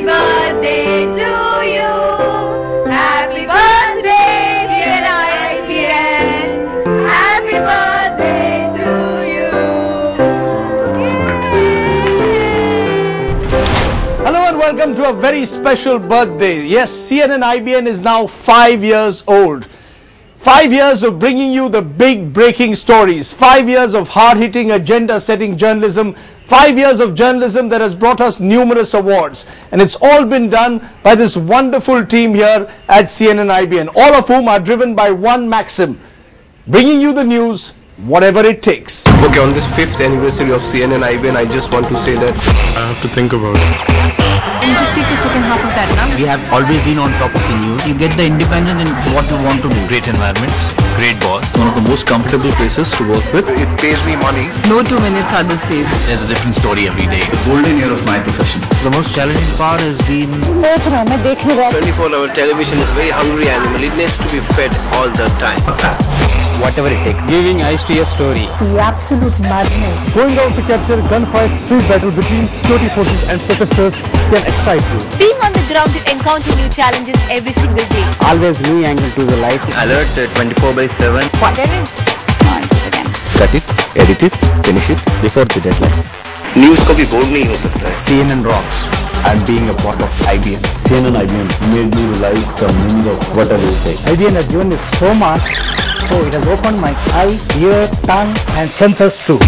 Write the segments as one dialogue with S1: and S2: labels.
S1: birthday to you. Happy birthday, CNN-IBN. Happy birthday to you.
S2: Hello and welcome to a very special birthday. Yes, CNN-IBN is now 5 years old. 5 years of bringing you the big breaking stories. 5 years of hard-hitting, agenda-setting journalism. 5 years of journalism that has brought us numerous awards. And it's all been done by this wonderful team here at CNN-IBN, all of whom are driven by one maxim: bringing you the news, whatever it takes.
S3: Okay, on this 5th anniversary of CNN-IBN, I just want to say that I have to think about it.
S4: You just take the second half of that now.
S5: We have always been on top of the news. You get the independence in what you want to do.
S6: Great environment, great boss, one of the most comfortable places to work with.
S3: It pays me money.
S4: No 2 minutes are the same.
S6: There's a different story every day.
S5: The golden year of my profession. The most challenging part has been
S3: 24-hour television is a very hungry animal. It needs to be fed all the time.
S5: whatever it takes. Giving eyes to your story.
S7: The absolute madness.
S8: Going out to capture gunfight, street battle between security forces and protesters can excite you.
S9: Being on the ground to encounter new challenges every single day.
S5: Always new angle to the life. Alert 24/7.
S9: There is noise again.
S5: Cut it, edit it, finish it before the deadline.
S3: News को भी board नहीं हो सकता है.
S5: CNN rocks. And being a part of IBN.
S10: CNN-IBN made me realize the meaning of what I will take.
S8: IBN has given me so much, so it has opened my eyes, ear, tongue and senses too.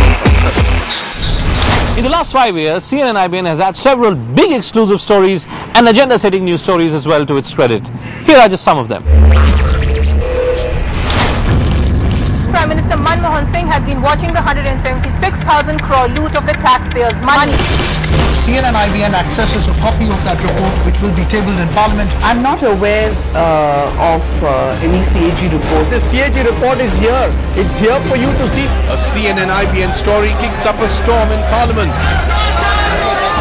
S11: In the last 5 years, CNN-IBN has had several big exclusive stories and agenda-setting news stories as well to its credit. Here are just some of them.
S12: Prime Minister Manmohan Singh has been watching the 176,000 crore loot of the taxpayers' money.
S13: CNN-IBN accesses a copy of that report which will be tabled in Parliament.
S7: I'm not aware of any CAG report.
S2: The CAG report is here. It's here for you to see.
S3: A CNN-IBN story kicks up a storm in Parliament.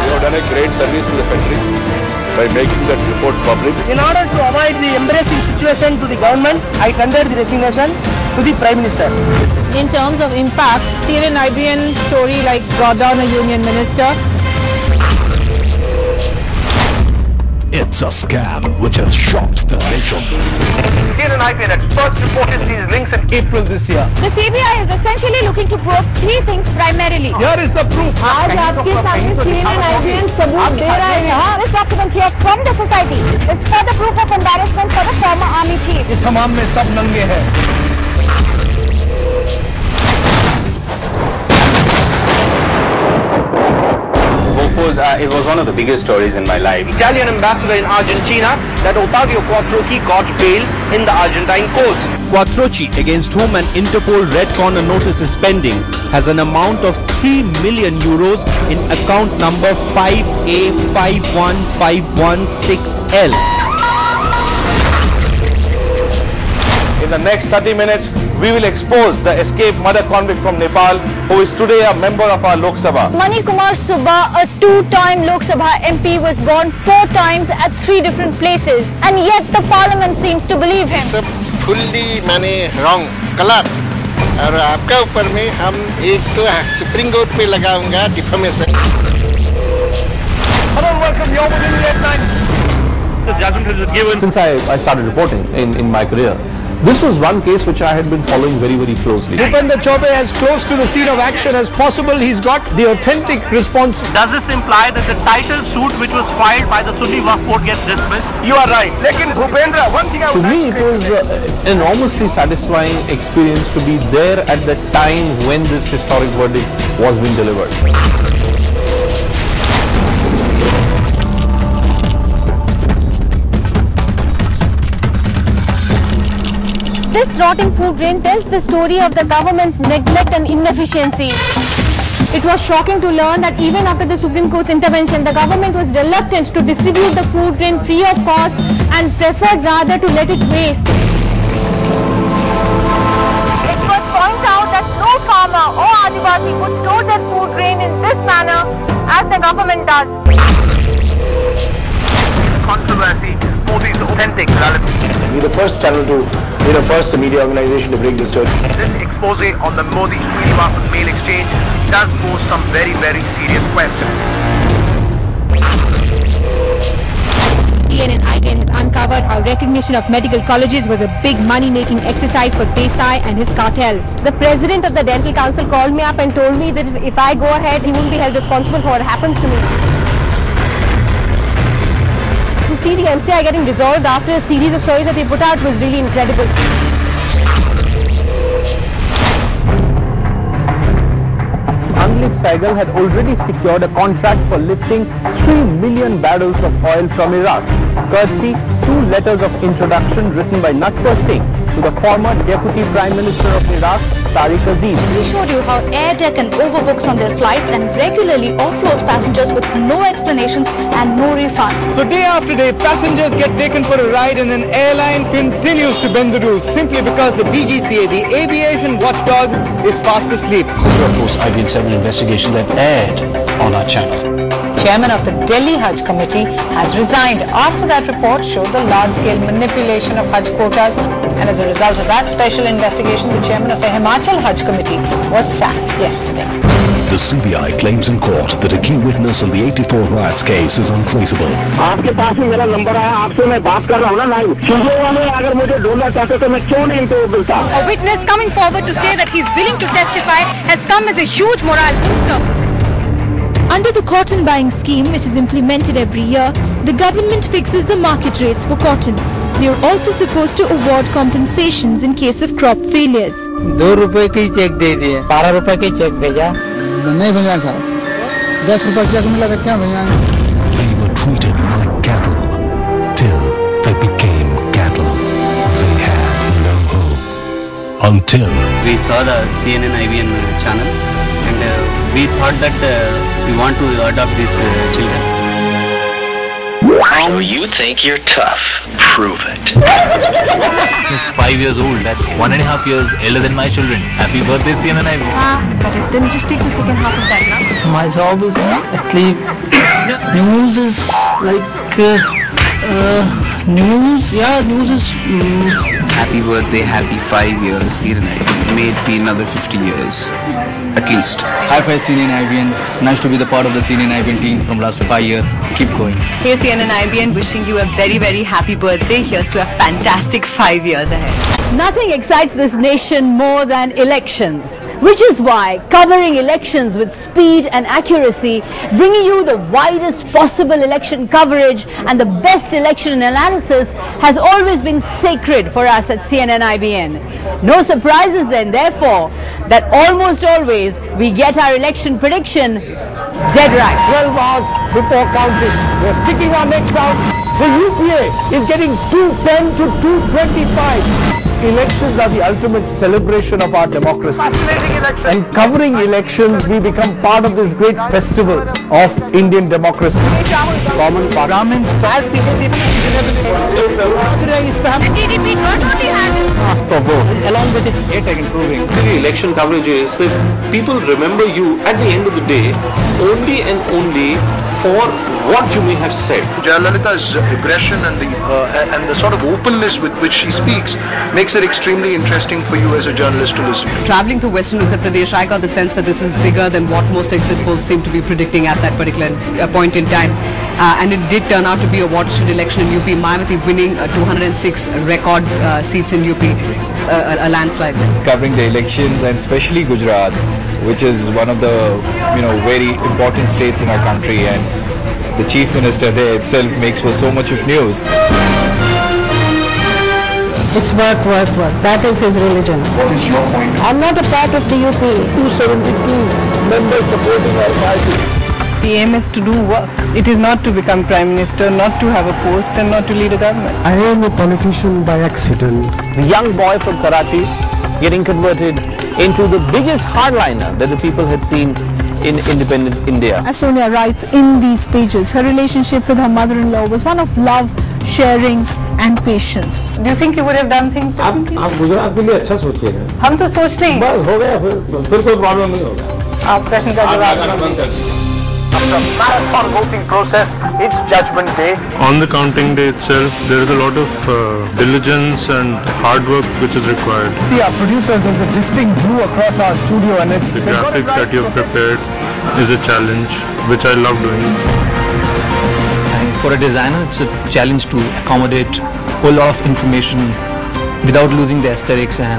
S3: You have done a great service to the country by making that report public.
S7: In order to avoid the embarrassing situation to the government, I tendered the resignation to the Prime Minister.
S12: In terms of impact, CNN-IBN story like brought down a union minister.
S10: It's a scam which has shocked the nation.
S3: CNN-IBN had first reported these links in
S2: April this year.
S9: The CBI is essentially looking to probe three things primarily.
S2: Here is the proof.
S7: आज आपके सामने CNN-IBN सबूत दे रहा है यहाँ.
S9: This document here from the society is for the proof of embarrassment for the former army chief.
S2: इस हमाम में सब नंगे हैं.
S5: It was one of the biggest stories in my life.
S3: Italian ambassador in Argentina that Ottavio Quattrocchi got bail in the Argentine courts.
S11: Quattrocchi, against whom an Interpol Red Corner notice is pending, has an amount of 3 million euros in account number 5A51516L. In the next 30 minutes, we will expose the escaped mother convict from Nepal, who is today a member of our Lok Sabha.
S9: Mani Kumar Subba, a two-time Lok Sabha MP, was born 4 times at 3 different places, and yet the parliament seems to believe him.
S13: सब fully माने wrong color. और आपका ऊपर में हम एक तो supreme court पे लगाऊंगा defamation.
S2: Hello and welcome. You're with India Times.
S3: The judgment was given.
S11: Since I started reporting in my career, this was one case which I had been following very, very closely.
S2: Bhupender Chaubey, as close to the scene of action as possible. He's got the authentic response.
S3: Does this imply that the title suit which was filed by the Sunni Waqf Board gets dismissed? You are right. Lekin Bhupendra, one thing I would
S11: To me, it was an enormously satisfying experience to be there at the time when this historic verdict was being delivered.
S9: This rotting food grain tells the story of the government's neglect and inefficiency. It was shocking to learn that even after the Supreme Court's intervention, the government was reluctant to distribute the food grain free of cost and preferred rather to let it waste. Experts point out that no farmer or Adivasi would store their food grain in this manner as the government does.
S3: controversy, Modi's authentic reality.
S10: We're the first channel to, we're the first media organization to bring this story.
S3: This expose on the Modi-Srinivasan mail exchange does pose some very, very serious questions.
S14: CNN-IBN has uncovered how recognition of medical colleges was a big money-making exercise for Desai and his cartel.
S9: The president of the Dental Council called me up and told me that if I go ahead, he won't be held responsible for what happens to me. To see the MCI getting dissolved after a series of stories that we put out was really incredible.
S11: Saigal had already secured a contract for lifting 3 million barrels of oil from Iraq, courtesy 2 letters of introduction written by Natwar Singh to the former Deputy Prime Minister of Iraq, Tariq Aziz.
S15: We showed you how AirTech overbooks on their flights and regularly offloads passengers with no explanations and no refunds.
S2: So day after day, passengers get taken for a ride and an airline continues to bend the rules simply because the DGCA, the aviation watchdog, is fast asleep.
S16: Of course, IBN 7 investigation that aired on our channel.
S12: Chairman of the Delhi Hajj Committee has resigned after that report showed the large-scale manipulation of Hajj quotas, and as a result of that special investigation, the chairman of the Himachal Hajj Committee was sacked yesterday.
S10: The CBI claims in court that a key witness in the 84 riots case is untraceable.
S7: आपके पास ही मेरा number है, आपसे मैं बात कर रहा हूँ ना लाइव। चीजों वाले अगर मुझे ढूंढना चाहते तो मैं क्यों नहीं इनको मिलता?
S12: A witness coming forward to say that he's willing to testify has come as a huge morale booster.
S14: Under the cotton buying scheme, which is implemented every year, the government fixes the market rates for cotton. They are also supposed to award compensations in case of crop failures.
S17: ₹2 की check दे दिए, ₹12 की check भेजा,
S18: नहीं भेजा साहब, ₹10 check मिला तो क्या भेजा?
S10: They were treated like cattle till they became cattle. They had no hope until
S5: we saw the CNN-IBN channel and we thought that we want to adopt these children.
S19: Oh, you think you're tough? Prove it.
S6: He's 5 years old. That's 1.5 years elder than my children. Happy birthday, CNN-IBN.
S4: But then just take the second half of that now.
S17: My job is actually news is like news. Yeah, news is.
S5: Happy birthday, happy 5 years, CNN-IBN. May it be another 50 years. At least. Hi, CNN-IBN. Nice to be the part of the CNN-IBN team from last 5 years. Keep going.
S4: Hey CNN-IBN, wishing you a very, very happy birthday. Here's to a fantastic 5 years ahead.
S20: Nothing excites this nation more than elections, which is why covering elections with speed and accuracy, bringing you the widest possible election coverage and the best election analysis has always been sacred for us at CNN-IBN. No surprises then, therefore, that almost always we get our election prediction dead right.
S11: 12 hours before counting, we're sticking our necks out. The UPA is getting 210 to 225. Elections are the ultimate celebration of our democracy. And covering elections, we become part of this great festival of Indian democracy. Common Parliament as BJP ask for vote.
S17: Along with its data improving.
S11: The election coverage is that people remember you at the end of the day only and only for what you may have said.
S21: Jayalalitha's aggression and the sort of openness with which she speaks makes it extremely interesting for you as a journalist to listen to.
S4: Traveling to Western Uttar Pradesh, I got the sense that this is bigger than what most exit polls seem to be predicting at that particular point in time. And it did turn out to be a watershed election in UP. Mayawati winning 206 record seats in UP, a landslide.
S22: Covering the elections and especially Gujarat, which is one of the very important states in our country, and the chief minister there itself makes for so much of news.
S23: It's work. That is his religion.
S21: What is your point?
S23: I'm not a part of the UP.
S7: 272 members supporting our party.
S24: The aim is to do work. It is not to become Prime Minister, not to have a post and not to lead a government.
S25: I am a politician by accident.
S11: The young boy from Karachi getting converted into the biggest hardliner that the people had seen in independent India.
S24: As Sonia writes in these pages, her relationship with her mother-in-law was one of love, sharing and patience. Do you think you would have done things differently?
S25: आप गुजरात के लिए अच्छा सोचिएगा।
S24: हम तो सोचते हैं।
S25: बस हो गया फिर कोई प्रॉब्लम नहीं होगा।
S24: आप प्रश्न का जवाब।
S11: After a marathon voting process, it's judgment day.
S26: On the counting day itself, there is a lot of diligence and hard work which is required.
S11: See, our producers, there's a distinct blue across our studio, and it's
S26: the graphics that you've prepared is a challenge, which I love doing.
S5: for a designer, it's a challenge to accommodate a whole lot of information without losing the aesthetics and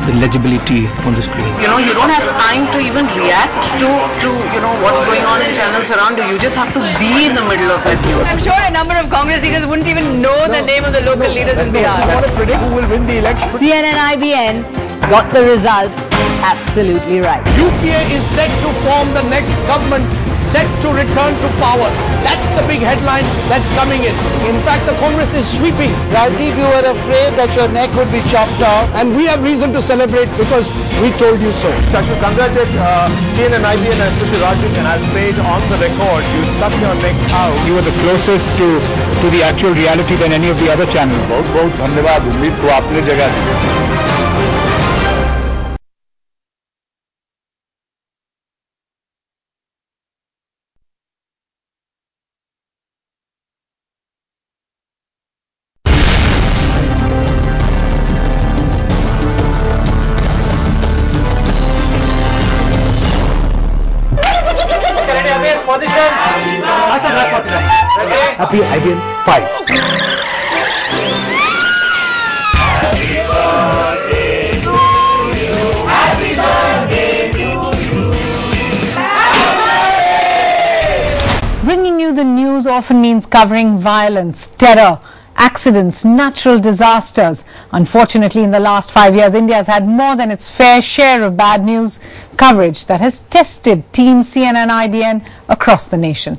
S5: the legibility on the screen.
S4: You know, you don't have time to even react to you know, what's going on in channels around you. You just have to be in the middle of that news.
S1: I'm sure a number of Congress leaders wouldn't even know the name of the local leaders in Bihar.
S2: I want to predict who will win the election.
S20: CNN-IBN got the result absolutely right.
S2: UPA is set to form the next government, set to return to power. That's the big headline that's coming in. In fact, the Congress is sweeping.
S11: Rajdeep, you were afraid that your neck would be chopped off.
S2: And we have reason to celebrate because we told you so.
S11: I'd like to congratulate CNN-IBN and Mr. Rajdeep, and I'll say it on the record, you stuck your neck out.
S25: You were the closest to the actual reality than any of the other channels. बहुत धन्यवाद उम्मीद को आपने जगह दी. Happy IBN 5.
S12: Bringing you the news often means covering violence, terror, accidents, natural disasters. Unfortunately, in the last 5 years, India has had more than its fair share of bad news coverage that has tested Team CNN-IBN across the nation.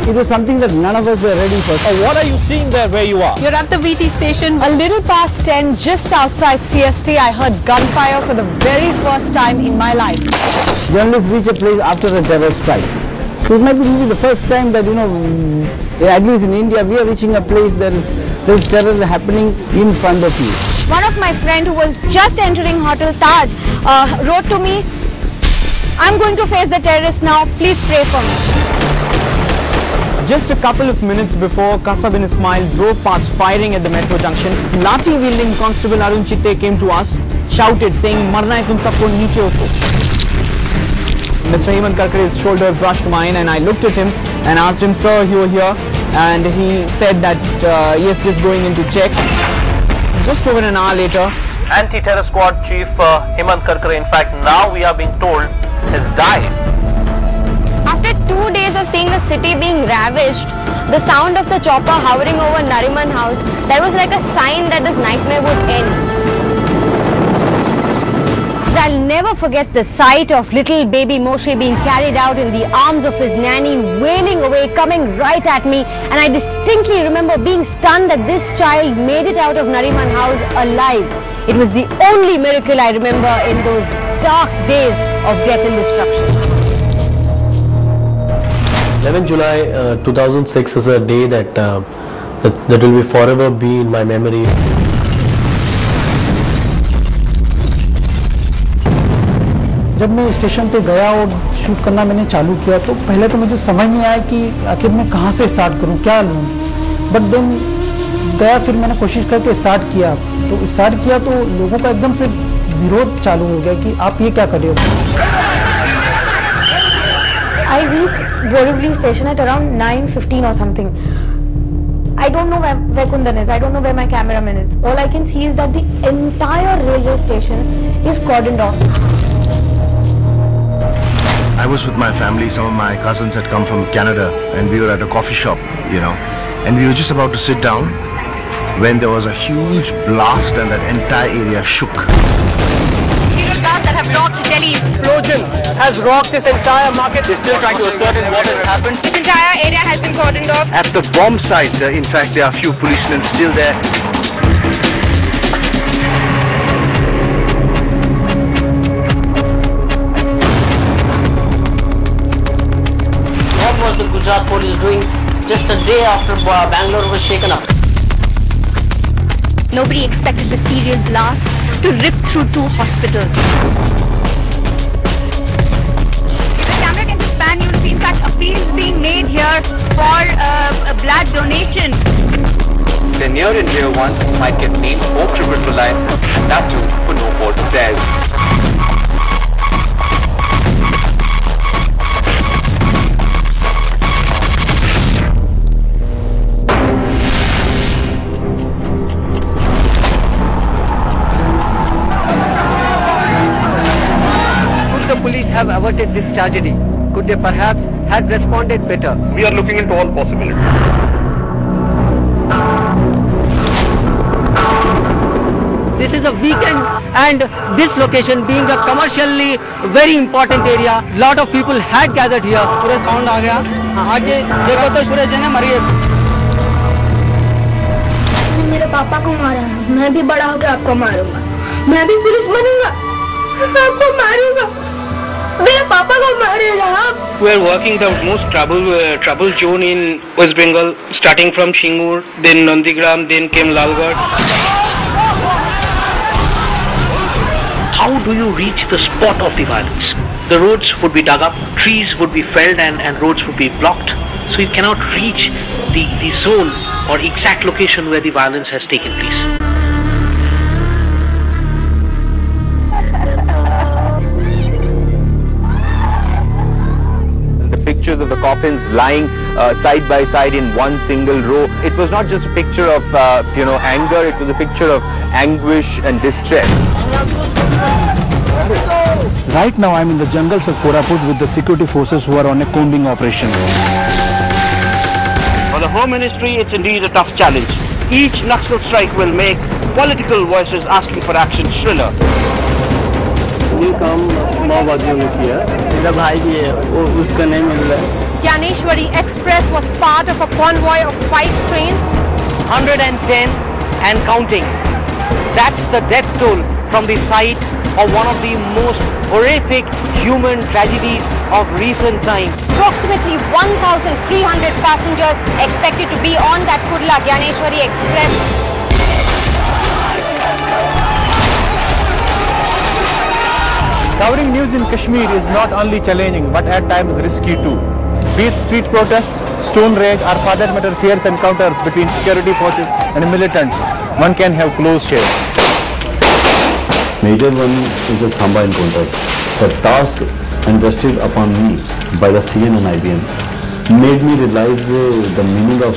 S11: It was something that none of us were ready for. What are you seeing there where you are?
S24: You're at the VT station.
S20: A little past 10, just outside CST, I heard gunfire for the very first time in my life.
S11: Journalists reach a place after a terror strike. This might be really the first time that, you know, at least in India, we are reaching a place there is terror happening in front of you.
S23: One of my friends who was just entering Hotel Taj wrote to me, "I'm going to face the terrorists now, please pray for me."
S3: Just a couple of minutes before, Kasab bin Ismail drove past firing at the metro junction. Lathi-wielding Constable Arun Chitte came to us, shouted, saying, "Marna hai tum sabko, niche utro." Mr. Hemant Karkare's shoulders brushed mine, and I looked at him and asked him, "Sir, you were here?" And he said that, yes, just going in to check. Just over an hour later,
S8: Anti-Terror Squad Chief Hemant Karkare, in fact, now we are being told, has died.
S23: After 2 days of seeing the city being ravaged, the sound of the chopper hovering over Nariman House, that was like a sign that this nightmare would end. I'll never forget the sight of little baby Moshe being carried out in the arms of his nanny, wailing away, coming right at me, and I distinctly remember being stunned that this child made it out of Nariman House alive. It was the only miracle I remember in those dark days of death and destruction.
S9: 11 July 2006 is a day that will be forever be in my memory.
S18: जब मैं station पे गया और shoot करना मैंने चालू किया तो पहले तो मुझे समझ नहीं आया कि आखिर मैं कहाँ से स्टार्ट करूँ, क्या लूँ, बट देन गया, फिर मैंने कोशिश करके स्टार्ट किया तो लोगों का एकदम से विरोध चालू हो गया कि आप ये क्या कर रहे हो.
S23: I reached Borivali station at around 9:15 or something. I don't know where Kundan is. I don't know where my cameraman is. All I can see is that the entire railway station is cordoned off.
S21: I was with my family. Some of my cousins had come from Canada, and we were at a coffee shop, you know, and we were just about to sit down when there was a huge blast and that entire area shook.
S1: That have rocked Delhi's
S3: explosion has rocked this entire market. They're still trying to ascertain what has happened.
S1: This entire area has been cordoned off.
S21: At the bomb site, in fact, there are a few policemen still there.
S13: What was the Gujarat police doing just a day after Bangalore was shaken up?
S23: Nobody expected the serial blasts to rip through 2 hospitals.
S1: If the camera can just pan, you will see in fact appeals being made here for a blood donation.
S15: The near and dear ones might get named or tribute to life, and that too for no fault of theirs.
S6: averted this tragedy? Could they perhaps have responded better?
S10: We are looking into all possibilities.
S6: This is a weekend and this location being a commercially very important area, lot of people had gathered here. पूरे sound आ गया. आगे देखो तो सूरज है ना मरिए.
S14: मेरे पापा को मारा है, मैं भी बड़ा होकर आपको मारूंगा. मैं भी पुलिस बनूंगा, आपको मारूंगा. मेरे पापा को मारेगा आप.
S16: We are working the most trouble zone in West Bengal, starting from Shingur, then Nandigram, then came Lalgarh.
S17: How do you reach the spot of the violence? The roads would be dug up, trees would be felled and roads would be blocked. So you cannot reach the zone or exact location where the violence has taken place.
S19: The pictures of the coffins lying side by side in one single row. It was not just a picture of anger, it was a picture of anguish and distress.
S11: Right now I'm in the jungles of Koraput with the security forces who are on a combing operation.
S17: For the Home Ministry, it's indeed a tough challenge. Each Naxal strike will make political voices asking for action shriller.
S27: ये काम माओवादियों ने किया, मेरा भाई भी है, वो उसका नहीं मिल रहा है.
S23: Gyaneshwari Express was part of a convoy of 5 trains.
S17: 110 and counting. That's the death toll from the site of one of the most horrific human tragedies of recent times.
S23: Approximately 1,300 passengers expected to be on that Kudla Gyaneshwari Express.
S11: Covering news in Kashmir is not only challenging but at times risky too. Be it street protests, stone rage or for that matter fierce encounters between security forces and militants, one can have close share.
S28: Major one is the Samba encounter. The task entrusted upon me by the CNN-IBN made me realize the meaning of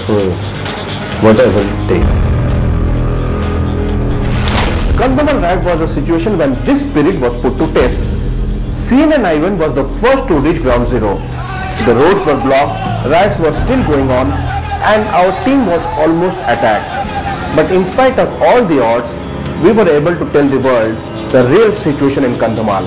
S28: whatever it takes.
S11: Kandhamal riot was a situation when this spirit was put to test. CNN-IBN was the first to reach ground zero. The roads were blocked, riots were still going on, and our team was almost attacked. But in spite of all the odds, we were able to tell the world the real situation in Kandhamal.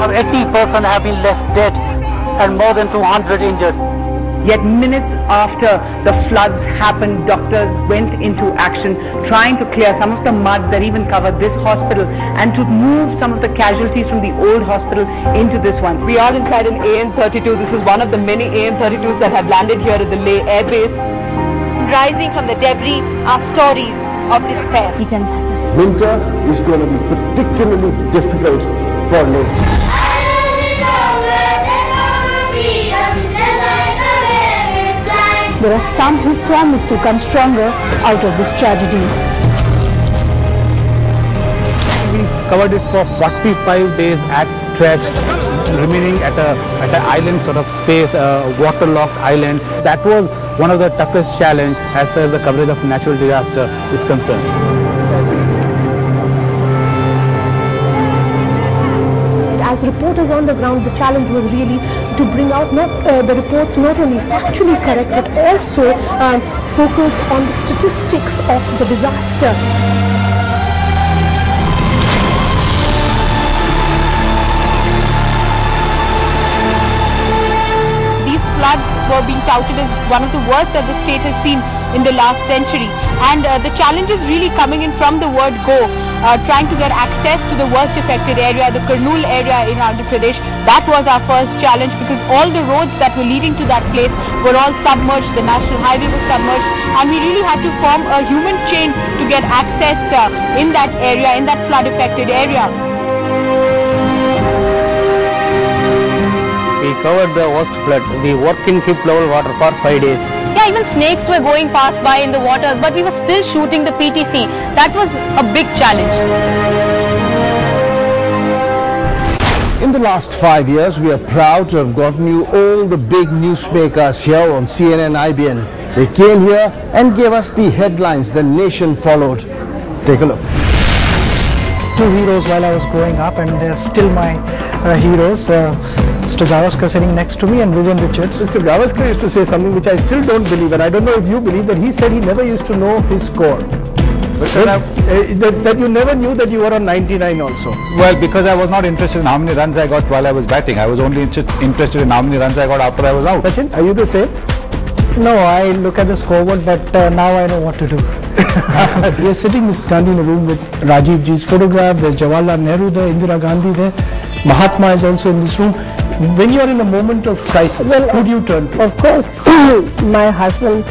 S17: Or 80% have been left dead and more than 200 injured.
S1: Yet minutes after the floods happened, doctors went into action trying to clear some of the mud that even covered this hospital and to move some of the casualties from the old hospital into this one.
S4: We are inside an AN-32. This is one of the many AN-32s that have landed here at the Leh Air Base.
S23: Rising from the debris are stories of despair.
S11: Winter is going to be particularly difficult for Leh.
S24: There are some who promise to come stronger out of this tragedy.
S11: We covered it for 45 days at stretch, remaining at an island sort of space, a waterlogged island. That was one of the toughest challenge as far as the coverage of natural disaster is concerned.
S24: As reporters on the ground, the challenge was really to bring out the reports not only factually correct but also focus on the statistics of the disaster.
S1: These floods were being touted as one of the worst that the state has seen in the last century, and the challenge is really coming in from the word go. Trying to get access to the worst affected area, the Kurnool area in Andhra Pradesh. That was our first challenge because all the roads that were leading to that place were all submerged. The national highway was submerged and we really had to form a human chain to get access in that area, in that flood affected area.
S27: We covered the worst flood. We worked in hip level water for 5 days.
S23: Yeah, even snakes were going past by in the waters, but we were still shooting the PTC. That was a big challenge.
S11: In In the last 5 years, we are proud to have gotten you all the big newsmakers here on CNN-IBN. They came here and gave us the headlines the nation followed. Take a look.
S18: Two heroes while I was growing up, and they're still my heroes. Mr. Gavaskar sitting next to me and Vivian Richards.
S11: Mr. Gavaskar used to say something which I still don't believe, and I don't know if you believe, that he said he never used to know his score. That you never knew that you were on 99 also.
S2: Well, because I was not interested in how many runs I got while I was batting. I was only interested in how many runs I got after I was out.
S11: Sachin, are you the same?
S18: No, I look at the scoreboard, but now I know what to do. We are sitting, Mrs. Gandhi, in a room with Rajiv ji's photograph. There's Jawaharlal Nehru there, Indira Gandhi there. Mahatma is also in this room. When you are in a moment of crisis, who do you turn to?
S24: Of course, my husband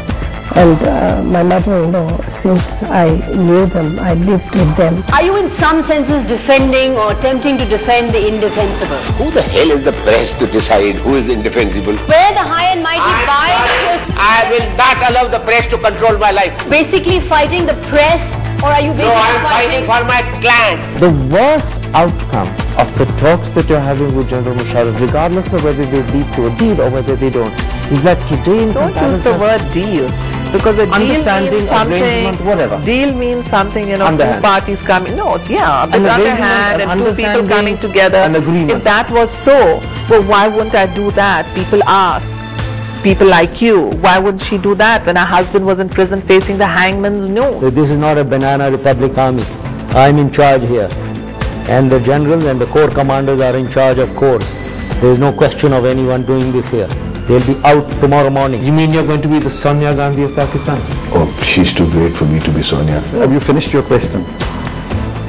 S24: and my mother, since I knew them, I lived with them.
S23: Are you in some senses defending or attempting to defend the indefensible?
S5: Who the hell is the press to decide who is indefensible?
S23: Where the high and mighty bias was...
S5: I will not allow the press to control my life.
S23: Basically fighting the press, or are you basically
S5: No, I am fighting for my clan.
S7: The worst outcome of the talks that you're having with General Musharraf, regardless of whether they lead to a deal or whether they don't, is that today in
S12: Don't use the word deal, because a deal means something.
S7: Whatever.
S12: Deal means something, two
S7: Underhand.
S12: parties coming. No, yeah, with
S7: An
S12: other
S7: arrangement,
S12: hand
S7: an
S12: and two people coming together.
S7: an agreement.
S12: If that was so, well, why wouldn't I do that? People ask. People like you, why wouldn't she do that when her husband was in prison facing the hangman's noose?
S7: This is not a banana republic army. I'm in charge here. And the generals and the corps commanders are in charge of corps. There is no question of anyone doing this here. They'll be out tomorrow morning. You mean you're going to be the Sonia Gandhi of Pakistan?
S21: Oh, she's too great for me to be Sonia.
S20: Have you finished your question?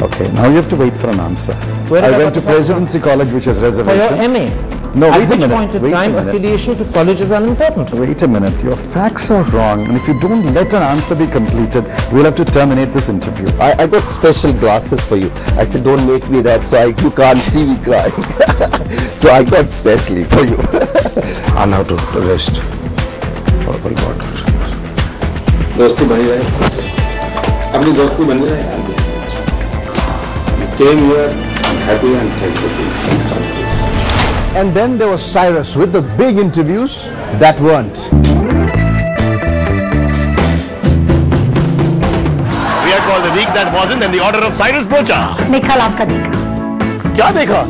S20: Okay, now you have to wait for an answer.
S7: Where
S20: I
S7: did I
S20: went to
S7: got the
S20: Presidency College, which has
S7: For
S20: reservation.
S7: your MA?
S20: No,
S7: At
S20: wait a
S7: which
S20: minute.
S7: point in
S20: wait a
S7: time
S20: minute.
S7: affiliation to college is unimportant.
S20: Wait a minute, your facts are wrong, and if you don't let an answer be completed, we'll have to terminate this interview.
S5: I got special glasses for you. I said, don't make me that, so you can't see me crying. So I got specially for you.
S7: I'm now to rest. Oh my God.
S28: दोस्ती बनी रहे अपनी दोस्ती बनी रहे came here I'm happy and thankful.
S11: And then there was Cyrus with the big interviews that weren't.
S10: We are called the week that wasn't and the order of Cyrus Bocha.
S24: निखल आपका देखा
S11: क्या देखा?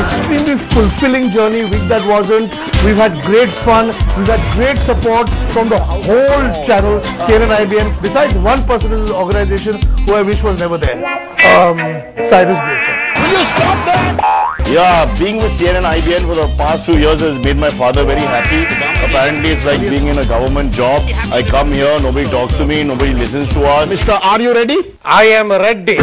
S11: Extremely fulfilling journey, week that wasn't. We've had great fun. We've had great support from the whole channel, CNN-IBN. Besides one person in this organization who I wish was never there, Cyrus Bocha.
S10: Will you stop that? Yeah, being with CNN-IBN for the past few years has made my father very happy. Apparently, it's like being in a government job. I come here, nobody talks to me, nobody listens to us.
S11: Mister, are you ready?
S10: I am ready.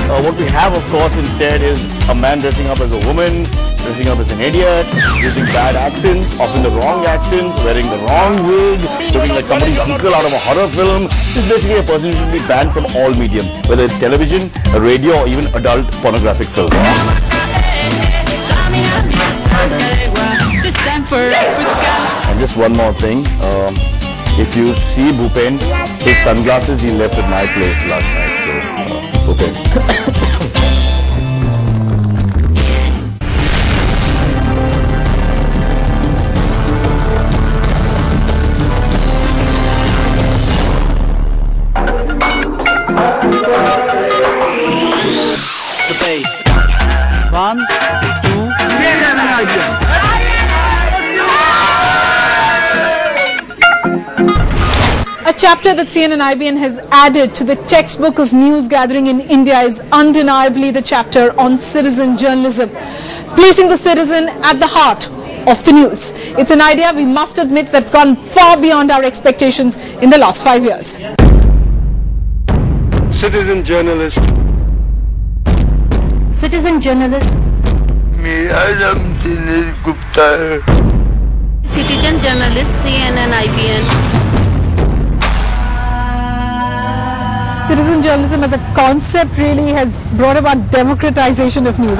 S10: What we have, of course, instead is a man dressing up as a woman, dressing up as an idiot, using bad accents, often the wrong accents, wearing the wrong wig, looking like somebody's uncle out of a horror film. This is basically a person who should be banned from all medium, whether it's television, radio, or even adult pornographic film. And just one more thing, if you see Bhupen, his sunglasses he left at my place last night, so Bhupen.
S6: One, two,
S22: A chapter that CNN-IBN has added to the textbook of news gathering in India is undeniably the chapter on citizen journalism, placing the citizen at the heart of the news. It's an idea we must admit that's gone far beyond our expectations in the last 5 years.
S10: Citizen journalist.
S24: Citizen journalist.
S25: Citizen journalist, CNN-IBN.
S22: Citizen journalism as a concept really has brought about democratization of news.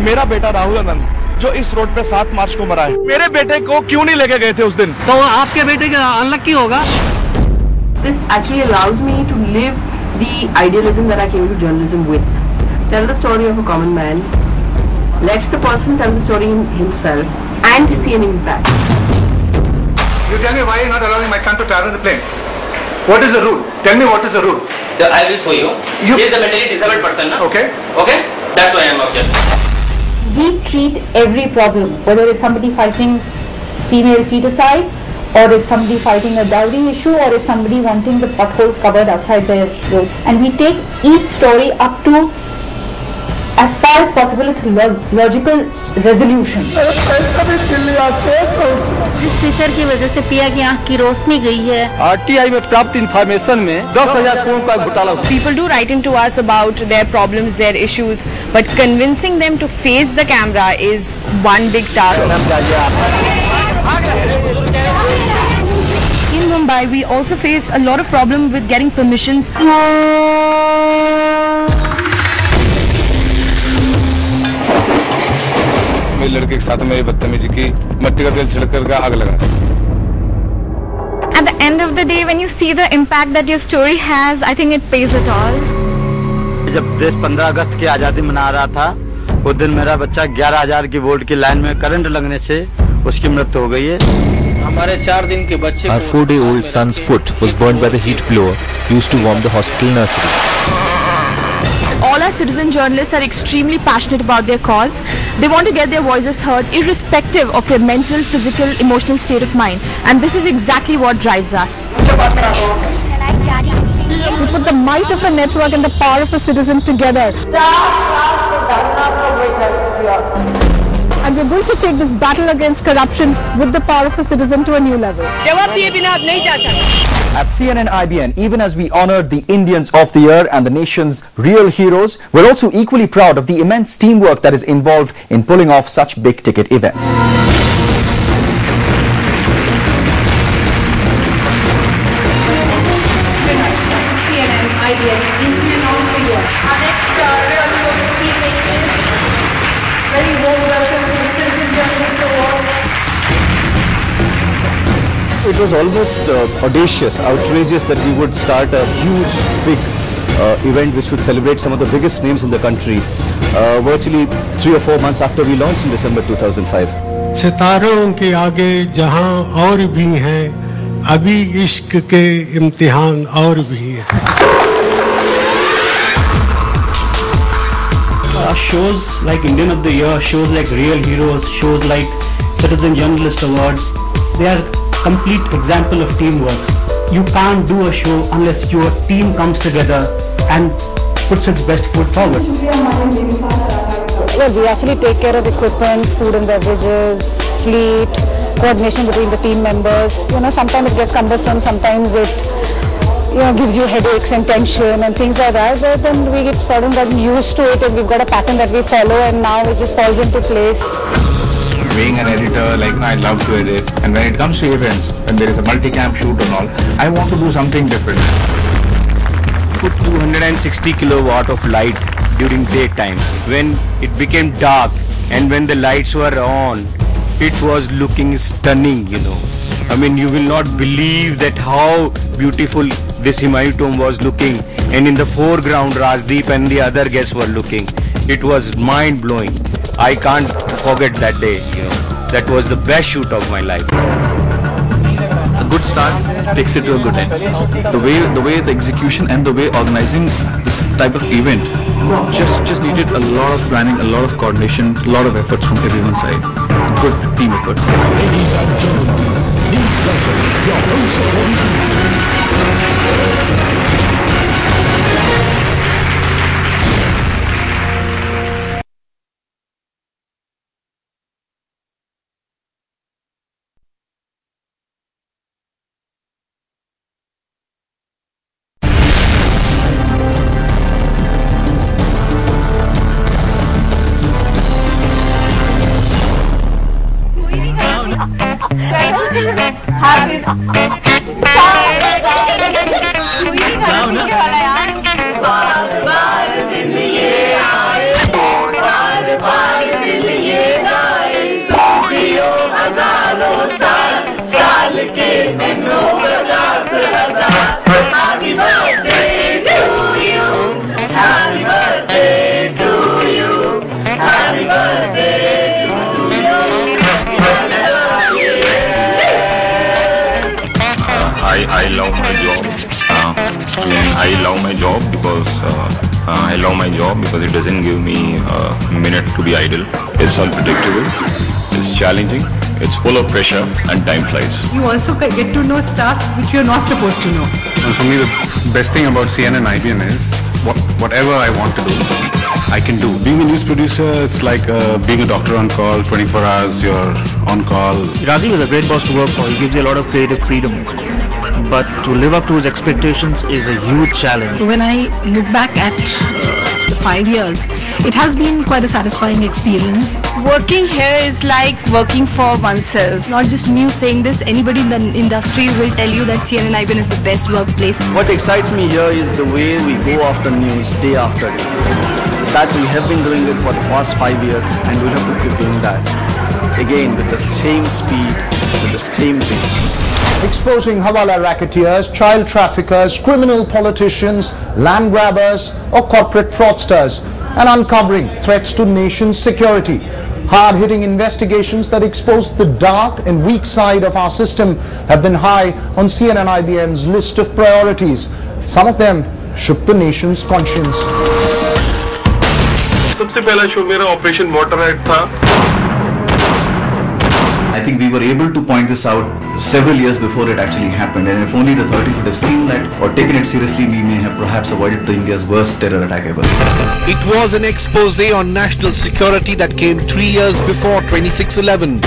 S10: मेरा बेटा राहुल आनंद जो इस road पे 7 मार्च को मरा है, मेरे बेटे को क्यों नहीं लेके गए थे उस दिन?
S6: तो आपके बेटे का अनलकी होगा.
S4: This actually allows me to live the idealism that I came to journalism with.
S3: tell the story of a common man, let the person tell the story himself and see an impact.
S2: You tell me why you're not allowing my son to travel in the plane. What is the rule? Tell me what is the rule.
S8: I will show you. He is a mentally disabled person. No?
S2: Okay.
S8: Okay? That's why I am object.
S9: We treat every problem, whether it's somebody fighting female feticide, or it's somebody fighting a dowry issue, or it's somebody wanting the potholes covered outside their road. And we take each story up to, as far as possible, its logical resolution.
S25: जिस teacher की वजह से पिया की आंख की रोशनी गई है,
S6: RTI में प्राप्त इंफॉर्मेशन में 10,000 करोड़ का घोटाला हुआ।
S13: People do write into us about their problems, their issues, but convincing them to face the camera is one big task. In Mumbai, we also face a lot of problem with getting permissions.
S14: मेरे लड़के के साथ मेरी बदतमीजी की, मट्टी का तेल छिड़कर आग लगा।
S13: At the end of the day, when you see the impact that your story has, I think it pays it all.
S6: जब देश 15 अगस्त की आज़ादी मना रहा था, उस दिन मेरा बच्चा 11,000 की वोल्ट की लाइन में करंट लगने से उसकी मृत्यु हो गई है। हमारे 4 दिन के बच्चे
S15: Our 4-day-old son's foot was burned by the heat blower used to warm the hospital nursery.
S13: All our citizen journalists are extremely passionate about their cause. They want to get their voices heard irrespective of their mental, physical, emotional state of mind. And this is exactly what drives us.
S22: We put the might of a network and the power of a citizen together. And we're going to take this battle against corruption with the power of a citizen to a new level.
S16: At CNN-IBN, even as we honored the Indians of the Year and the nation's real heroes, we're also equally proud of the immense teamwork that is involved in pulling off such big-ticket events.
S25: CNN-IBN Indian of the Year. Our next real team is very warm welcome to the Citizen Journalist Awards.
S20: It was almost audacious, outrageous that we would start a huge, big event which would celebrate some of the biggest names in the country, virtually 3 or 4 months after we launched in December 2005.
S26: सितारों के आगे जहां और भी हैं, अभी इश्क के इम्तिहान और भी हैं।
S29: Shows like Indian of the Year, shows like Real Heroes, shows like Citizen Journalist Awards, they are complete example of teamwork. You can't do a show unless your team comes together and puts its best foot forward.
S9: Well, we actually take care of equipment, food and beverages, fleet, coordination between the team members. You know, sometimes it gets cumbersome, sometimes it, you know, gives you headaches and tension and things like that. But then we get sort of gotten used to it, and we've got a pattern that we follow, and now it just falls into place.
S2: Being an editor, like I love to edit, and when it comes to events, when there is a multicam shoot and all, I want to do something different.
S30: Put 260 kilowatt of light during daytime. When it became dark and when the lights were on, it was looking stunning, you know. I mean, you will not believe that how beautiful this Humayun tomb was looking, and in the foreground RAJDEEP and the other guests were looking. It was mind-blowing. I can't forget that day, you know. That was the best shoot of my life.
S31: A good start takes it to a good end. The way the execution and the way organizing this type of event just needed a lot of planning, a lot of coordination, a lot of efforts from everyone's side. Good team effort.
S11: Ladies and gentlemen, please welcome your host for the evening.
S25: Happy. बार बार दिन ये आए, बार बार दिल ये गाए, तुम जियो हजारों साल, साल के दिनों 50,000. Happy birthday to you, happy birthday to
S1: I love my job. I love my job because it doesn't give me a minute to be idle. It's unpredictable. It's challenging. It's full of pressure and time flies.
S4: You also get to know stuff which you're not supposed to know.
S2: And for me, the best thing about CNN-IBN is whatever I want to do, I can do. Being a news producer, it's like being a doctor on call, 24 hours, you're on call.
S11: Rajiv is a great boss to work for. He gives you a lot of creative freedom. But to live up to his expectations is a huge challenge.
S22: So when I look back at the 5 years, it has been quite a satisfying experience.
S13: Working here is like working for oneself. Not just me saying this, anybody in the industry will tell you that CNN-IBN is the best workplace.
S6: What excites me here is the way we go after news day after day. That we have been doing it for the past 5 years and we have to keep doing that. Again, with the same speed, with the same pace.
S11: Exposing Hawala racketeers, child traffickers, criminal politicians, land grabbers or corporate fraudsters, and uncovering threats to nation's security. Hard-hitting investigations that expose the dark and weak side of our system have been high on CNN-IBN's list of priorities. Some of them shook the nation's conscience.
S5: सबसे पहला show मेरा operation मोटरहेड था.
S20: I think we were able to point this out several years before it actually happened, and if only the authorities would have seen that or taken it seriously, we may have perhaps avoided India's worst terror attack ever.
S11: It was an expose on national security that came 3 years before 26/11.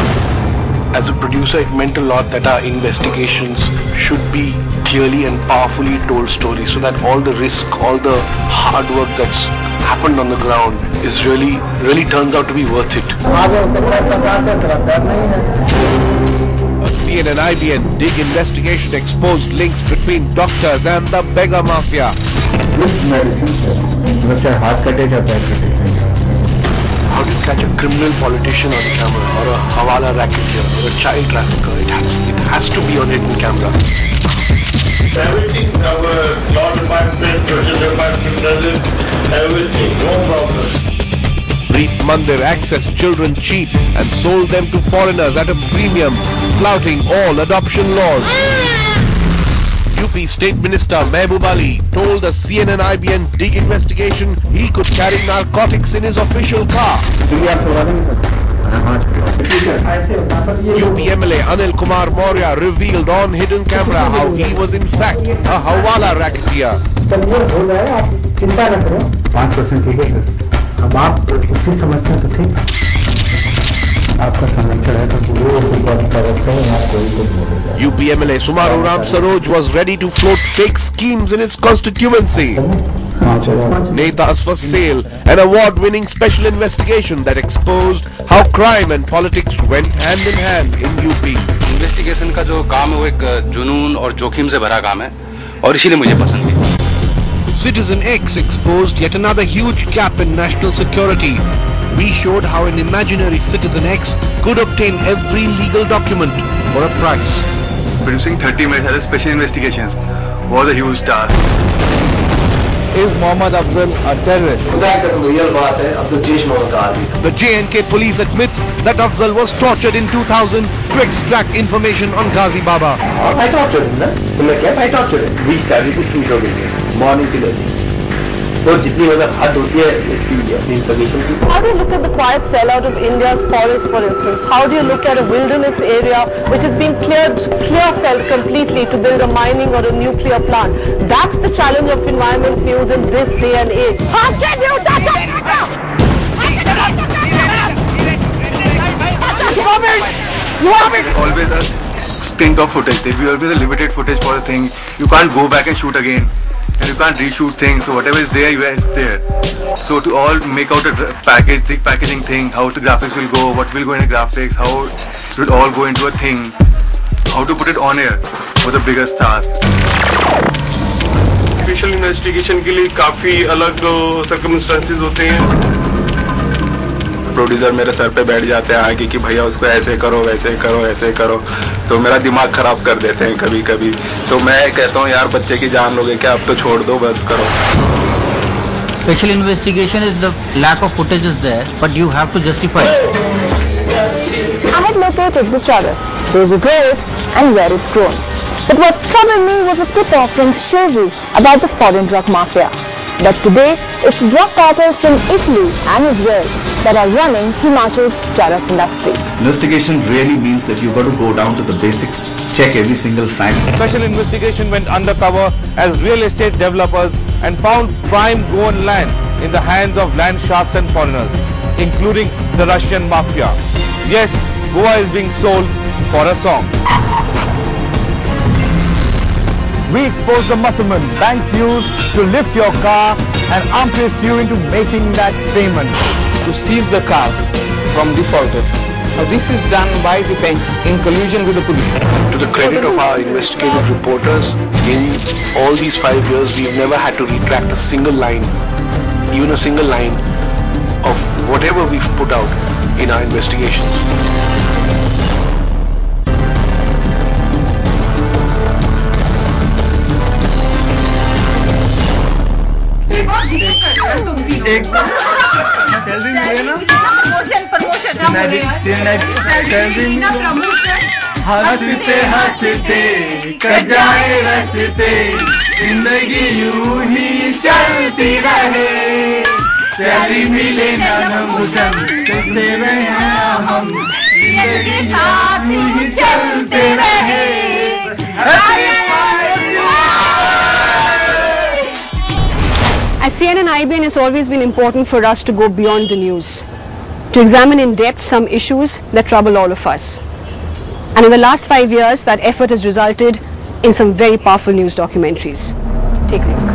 S11: As a producer, it meant a lot that our investigations should be clearly and powerfully told stories, so that all the risk, all the hard work that's happened on the ground is really turns out to be worth it. A CNN-IBN dig investigation exposed links between doctors and the beggar mafia. How do you catch a criminal politician on camera, or a Hawala racketeer, or a child trafficker? It has to be on hidden camera.
S5: Everything, our law department, social department does it, everything, no problem.
S11: Preet Mandir accessed children cheap and sold them to foreigners at a premium, flouting all adoption laws. UP State Minister Mehboob Ali told the CNN-IBN dig investigation he could carry narcotics in his official car. UP MLA Anil Kumar Maurya revealed on hidden camera how he was in fact a Hawala racketeer.
S26: 5% ठीक है sir. अब आप उसी समझते हैं तो ठीक. आपका समझ है तो वो बहुत समझते हैं आप कोई कुछ बोलेगा.
S11: UP MLA Sumaru Ram Saroj was ready to float fake schemes in his constituency. Netas for sale, an award-winning special investigation that exposed how crime and politics went hand in hand in UP.
S7: Investigation का जो काम है वो एक जुनून और जोखिम से भरा काम है और इसीलिए मुझे पसंद है.
S11: Citizen X exposed yet another huge gap in national security. We showed how an imaginary Citizen X could obtain every legal document for a price.
S2: Producing 30 minutes as a special investigations was a huge task.
S11: Is Mohammad Afzal a terrorist? The J&K police admits that Afzal was tortured in 2000 to extract information on Ghazi Baba.
S12: I tortured him, I tortured him. We started to shoot over morning till early. How do you
S25: look at the quiet sellout of India's forests, for instance? How do you look at a wilderness area which has been clear-felled completely to build a mining or a nuclear plant? That's the challenge of environment news in this day and age. How can you
S2: You have it! Always a stint of footage. There will be always a limited footage for a thing. You can't go back and shoot again. And you can't reshoot things, so whatever is there, is there. So to all make out a packaging thing, how the graphics will go, what will go in the graphics, how it will all go into a thing, how to put it on air was the biggest task.
S5: Special investigation के लिए काफी अलग circumstances होते हैं.
S2: Producer मेरे sir पे बैठ जाते हैं आगे कि भैया उसको ऐसे करो वैसे करो ऐसे करो, तो मेरा दिमाग खराब कर देते हैं कभी कभी. तो मैं कहता हूँ यार बच्चे की जान लोगे क्या, अब तो छोड़ दो, बस करो.
S6: Special investigation is the lack of footage is there, but you have to justify it.
S25: I had located the charas, those who grow it and where it's grown.
S3: But what troubled me was a tip-off from Sherry about the foreign drug mafia. But today, it's drug cartels from Italy and Israel that are running Himachal's charas industry.
S20: Investigation really means that you've got to go down to the basics, check every single fact.
S11: Special investigation went undercover as real estate developers and found prime Goan land in the hands of land sharks and foreigners, including the Russian mafia. Yes, Goa is being sold for a song. We expose the musclemen banks use to lift your car and arm-twist you into making that payment.
S14: To seize the cars from defaulters. Now this is done by the banks in collusion with the police.
S8: To the credit of our investigative reporters, in all these 5 years we've never had to retract a single line, even a single line of whatever we've put out in our investigations.
S2: Salary मिले ना हंसते हंसते cut जाए रस्ते जिंदगी यूं ही चलती रहे सैलरी मिले ना प्रमोशन चलते रहे हम जिंदगी साथ ही चलते रहे
S4: As CNN-IBN, it's always been important for us to go beyond the news, to examine in depth some issues that trouble all of us. And in the last 5 years, that effort has resulted in some very powerful news documentaries. Take a look.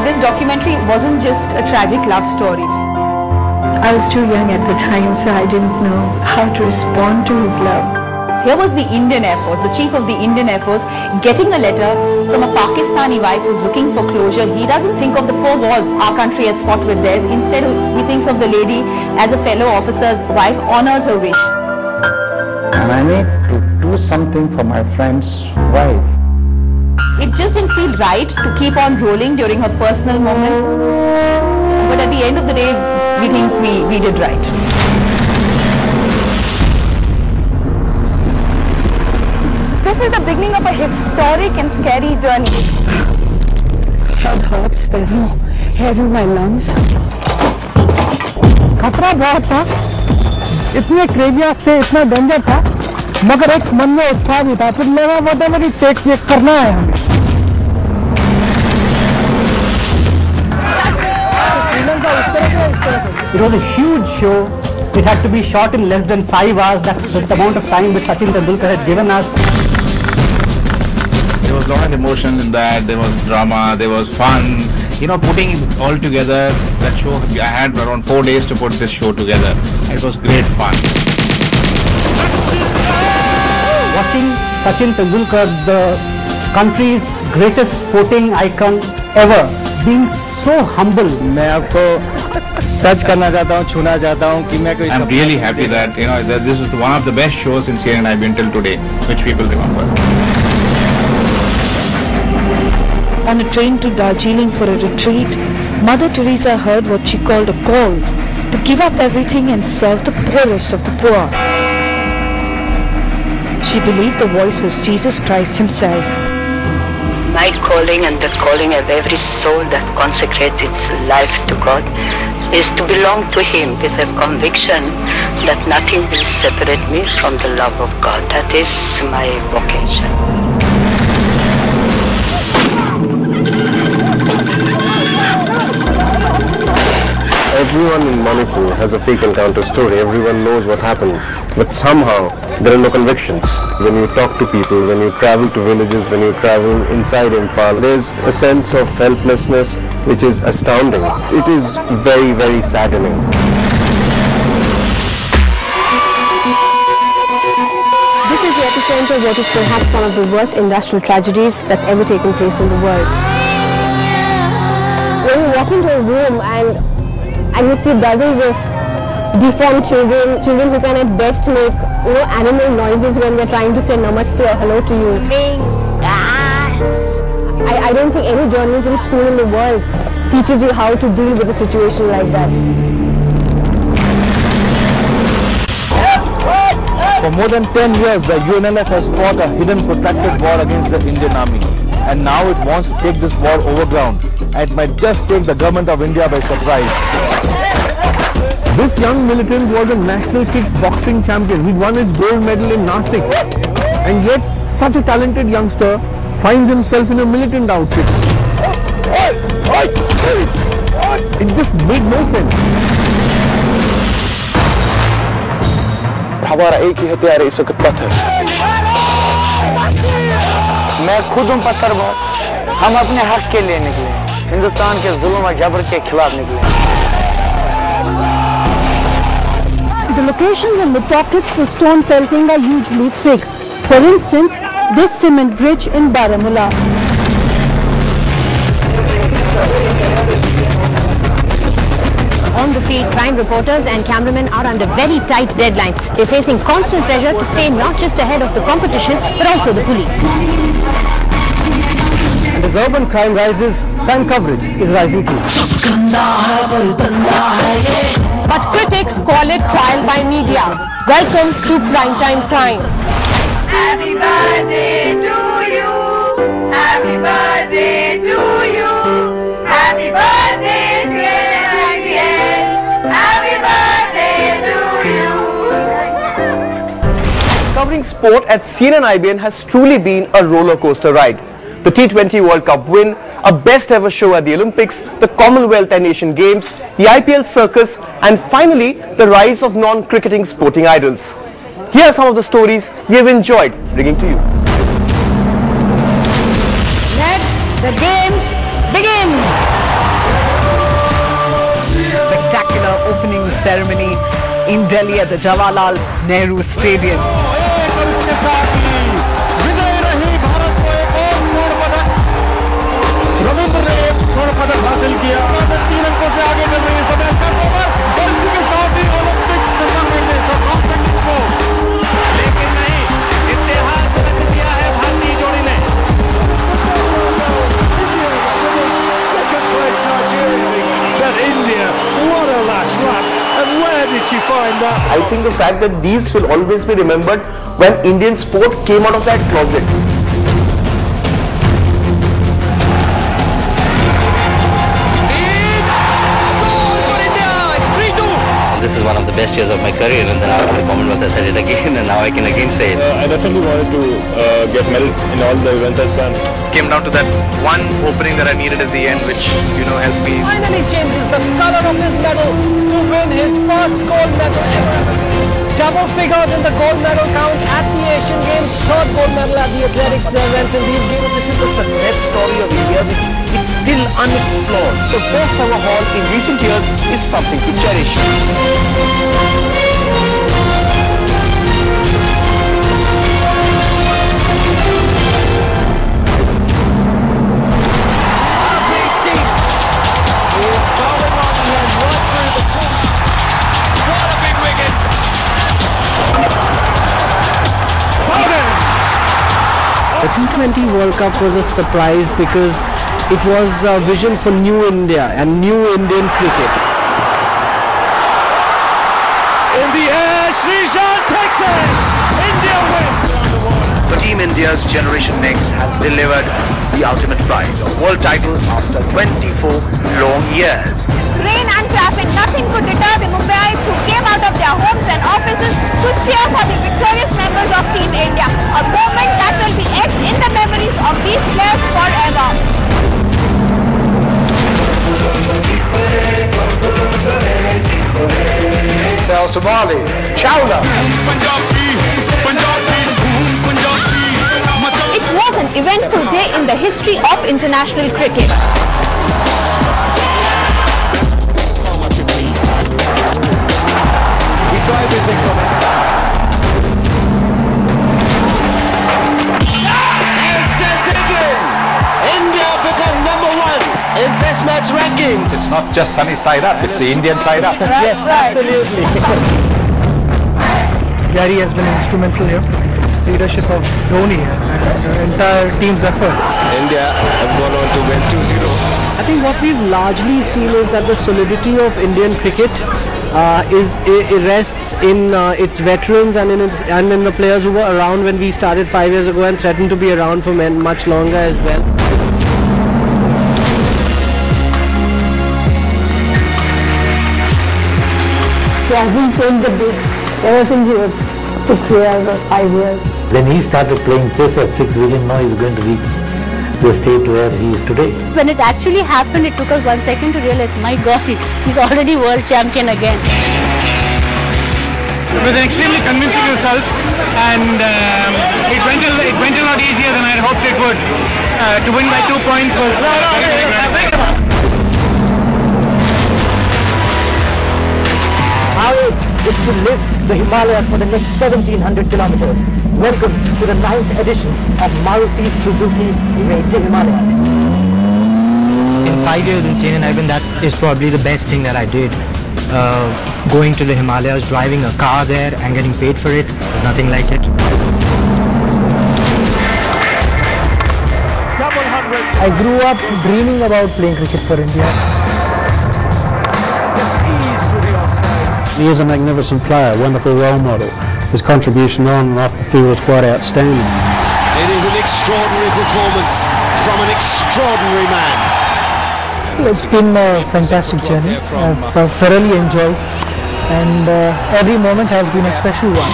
S10: This documentary wasn't just a tragic love story.
S17: I was too young at the time, so I didn't know how to respond to his love.
S10: Here was the Indian Air Force, the chief of the Indian Air Force, getting a letter from a Pakistani wife who's looking for closure. He doesn't think of the 4 wars our country has fought with theirs. Instead, he thinks of the lady as a fellow officer's wife, honors her wish.
S17: And I need to do something for my friend's wife.
S10: It just didn't feel right to keep on rolling during her personal moments. But at the end of the day, we think we did right.
S17: This is the beginning of a historic and scary journey. It hurts. There's no air in my lungs.
S18: खतरा बहुत था, इतने क्रेवियस थे, इतना danger था, मगर एक मन में उत्साह भी था, फिर लगा whatever it takes ये करना है हमें।
S29: It was a huge show. It had to be shot in less than 5 hours. That's the amount of time which Sachin Tendulkar had given us.
S31: There was a lot of emotion in that. There was drama. There was fun. You know, putting it all together. That show, I had around 4 days to put this show together. It was great fun.
S29: Watching Sachin Tendulkar, the country's greatest sporting icon ever, being so humble.
S18: मैं आपको touch करना चाहता हूँ, छूना चाहता हूँ कि मैं कोई.
S31: I'm really happy that that this was one of the best shows in CNN-IBN till today, which people remember.
S17: On a train to Darjeeling for a retreat, Mother Teresa heard what she called a call to give up everything and serve the poorest of the poor. She believed the voice was Jesus Christ himself.
S19: My calling and the calling of every soul that consecrates its life to God is to belong to Him with a conviction that nothing will separate me from the love of God. That is my vocation.
S21: Everyone in Manipur has a fake encounter story. Everyone knows what happened. But somehow, there are no convictions. When you talk to people, when you travel to villages, when you travel inside Imphal, there's a sense of helplessness which is astounding. It is very, very saddening.
S4: This is the epicenter of what is perhaps one of the worst industrial tragedies that's ever taken place in the world. When you walk into a room and you see dozens of deformed children who can at best make animal noises when they're trying to say namaste or hello to you. I don't think any journalism school in the world teaches you how to deal with a situation like that.
S11: For more than 10 years, the UNLF has fought a hidden protracted war against the Indian Army. And now it wants to take this war overground. And it might just take the government of India by surprise. This young militant was a national kickboxing champion. He won his gold medal in Nasik. And yet, such a talented youngster finds himself in a militant outfit. It just made no sense.
S1: हमारा एक ही हथियार है इस वक्त पत्थर। मैं खुद हूँ पत्थरबाज। हम अपने हक के लिए निकले, हिंदुस्तान के जुल्म और जबर के खिलाफ निकले।
S3: The locations and the pockets for stone pelting are usually fixed. For instance, this cement bridge in Baramulla.
S9: On the field, crime reporters and cameramen are under very tight deadlines. They're facing constant pressure to stay not just ahead of the competition, but also the police.
S6: And as urban crime rises, crime coverage is rising too.
S25: But critics call it trial by media. Welcome to Primetime Crime.
S13: Happy birthday to you. Happy birthday to you. Happy birthday, CNN-IBN. Happy birthday to you.
S15: Covering sport at CNN-IBN has truly been a roller coaster ride. The T20 World Cup win, a best ever show at the Olympics, the Commonwealth and Asian Games, the IPL circus, and finally the rise of non-cricketing sporting idols. Here are some of the stories we have enjoyed bringing to you.
S9: Let the games begin!
S4: Spectacular opening ceremony in Delhi at the Jawaharlal Nehru Stadium.
S15: I think the fact that these will always be remembered when Indian sport came out of that closet.
S16: This is one of the best years of my career, and then after the Commonwealth I said it again, and now I can again say it.
S22: I definitely wanted to get medal in all the events I swam.
S23: It came down to that one opening that I needed at the end, which, you know, helped me.
S25: Finally changes the color of his medal to win his first gold medal ever. Double figures in the gold medal count at the Asian Games, third gold medal at the athletics events in these games.
S24: So this is the success story of India, which it's still unexplored.
S15: The best ever haul in recent years is something to cherish.
S6: The T20 World Cup was a surprise because it was a vision for new India and new Indian cricket.
S11: In the air, Srijan takes it! India wins!
S27: So Team India's Generation Next has delivered the ultimate prize, a world title after 24 long years.
S9: Rain and traffic, nothing could deter the Mumbaiites who came out of their homes and offices to cheer for the victorious members of Team India. A moment that will be etched in the memories of these players forever.
S11: Sails to Mali, Chowla.
S9: It was an eventful day in the history of international cricket.
S11: We saw everything from it. India become #1 in Test match rankings.
S28: It's not just sunny side up, it's the Indian side up.
S11: Yes, absolutely.
S18: Gary has been instrumental here. Leadership of Dhoni and the entire team's effort.
S15: India have gone on to win 2-0.
S6: I think what we've largely seen is that the solidity of Indian cricket
S2: rests in its veterans and in the players who were around when we started 5 years ago and threatened to be around for much longer as well.
S3: He has been playing the big ever since he was 6 years or 5 years.
S5: When he started playing chess at 6, we didn't know he was going to reach the state where he is today.
S7: When it actually happened, it took us 1 second to realize, my God, he's already world champion again.
S8: It was extremely convincing result, and it went a lot easier than I had hoped it would. To win by 2 points was very gratifying.
S18: Our aim is to lift the Himalayas for the next 1700 kilometers. Welcome to the 9th edition of Maruti Suzuki RAJDEEP Himalaya.
S10: In 5 years in CNN-IBN, that is probably the best thing that I did. Going to the Himalayas, driving a car there and getting paid for it, there's nothing like it.
S18: I grew up dreaming about playing cricket for India.
S12: He is a magnificent player, wonderful role model. His contribution on and off the field was quite outstanding.
S14: It is an extraordinary performance from an extraordinary man.
S18: It's been a fantastic journey. I've thoroughly enjoyed, and every moment has been a special one.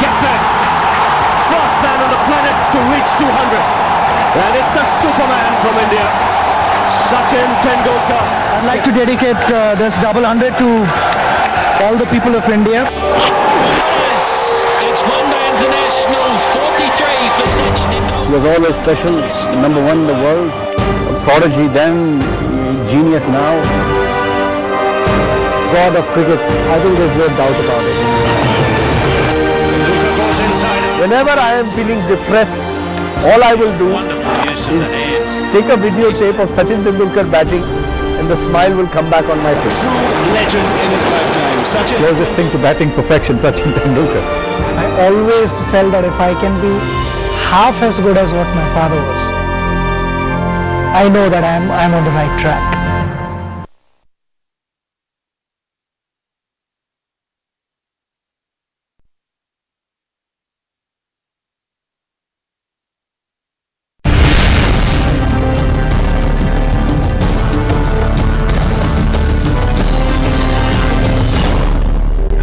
S11: Gets it! First man on the planet to reach 200. And it's the Superman from India, Sachin Tendulkar.
S18: I'd like to dedicate this double 100 to all the people of India.
S14: It's Monday International 43 for Sachin Tendulkar.
S12: He was always special, #1 in the world, a prodigy then, genius now.
S18: God of cricket, I think there's no doubt about it.
S11: Whenever I am feeling depressed, all I will do is take a videotape of Sachin Tendulkar batting, and the smile will come back on my face.
S14: True legend in his lifetime, Sachin.
S12: Closest thing to batting perfection, Sachin Tendulkar.
S18: I always felt that if I can be half as good as what my father was, I know that I'm on the right track.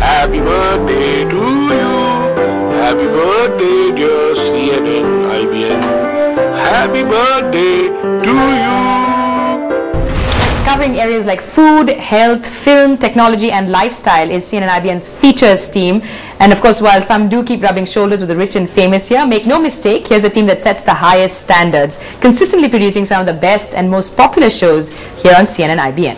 S11: Happy birthday to you. Happy birthday, dear CNN-IBN. Happy birthday to you.
S20: Covering areas like food, health, film, technology and lifestyle is CNN-IBN's features team. And of course, while some do keep rubbing shoulders with the rich and famous here, make no mistake, here's a team that sets the highest standards, consistently producing some of the best and most popular shows here on CNN-IBN.